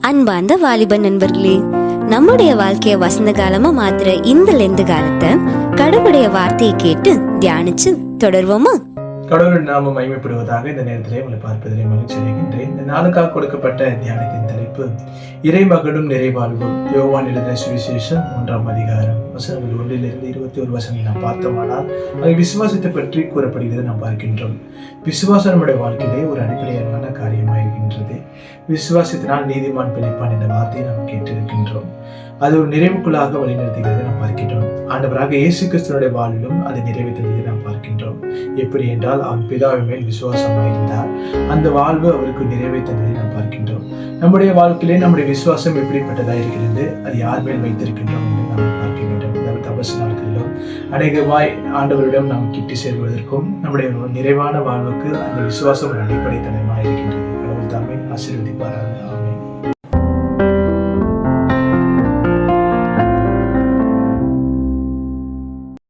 அன்பார்ந்த வாலிப நண்பர்களே, நம்முடைய வாழ்க்கைய வசந்த காலமா மாத்துற இந்த லெந்து காலத்தை கடவுளுடைய வார்த்தையை கேட்டு தியானிச்சு தொடர்வோமா? கடவுளின் நாமம் மகிமைப்படுவதாக இந்த நேரத்திலே உங்களை பார்ப்பதிலே மகிழ்ச்சி அடைகின்றேன். இந்த நாளுக்காக கொடுக்கப்பட்ட தியானத்தின் தலைப்பு இறைமகனும் நிறைவாழ்வும். யோவான் எழுதின சுவிசேஷம் 1ஆம் அதிகாரம் வசனங்கள் 1 to 21 நாம் பார்த்தோமானால் அது விசுவாசத்தை பற்றி கூறப்படுகிறது நாம் பார்க்கின்றோம். விசுவாசம் நம்முடைய வாழ்க்கையிலே ஒரு அடிப்படையான காரியமாக இருக்கின்றது. விசுவாசத்தினால் நீதிமான் பிழைப்பான் என்ற வார்த்தையை நாம் கேட்டிருக்கின்றோம். அது ஒரு நிறைவுக்குள்ளாக வழிநடத்துகிறது நாம் பார்க்கின்றோம். ஆண்டவராக இயேசு கிறிஸ்துவினுடைய வாழ்விலும் அது நிறைவேற்றுவதை நாம் பார்க்கின்றோம். எப்படி என்றால் அவன் பிதாவின் மேல் விசுவாசமாக இருந்தார், அந்த வாழ்வு அவருக்கு நிறைவேற்றதை நாம் பார்க்கின்றோம். நம்முடைய வாழ்க்கையிலே நம்முடைய விசுவாசம் எப்படிப்பட்டதாக இருக்கிறது, அது யார் மேல் வைத்திருக்கின்றோம் என்று நாம் பார்க்க வேண்டும். தபசு நாட்களிலும் அநேகமாய் ஆண்டவரிடம் நாம் கிட்டி சேர்வதற்கும் நம்முடைய நிறைவான வாழ்வுக்கு அந்த விசுவாசம் ஒரு அடிப்படை தனமாக இருக்கின்றது. கடவுள் தாமே ஆசீர்வதிப்பாராக.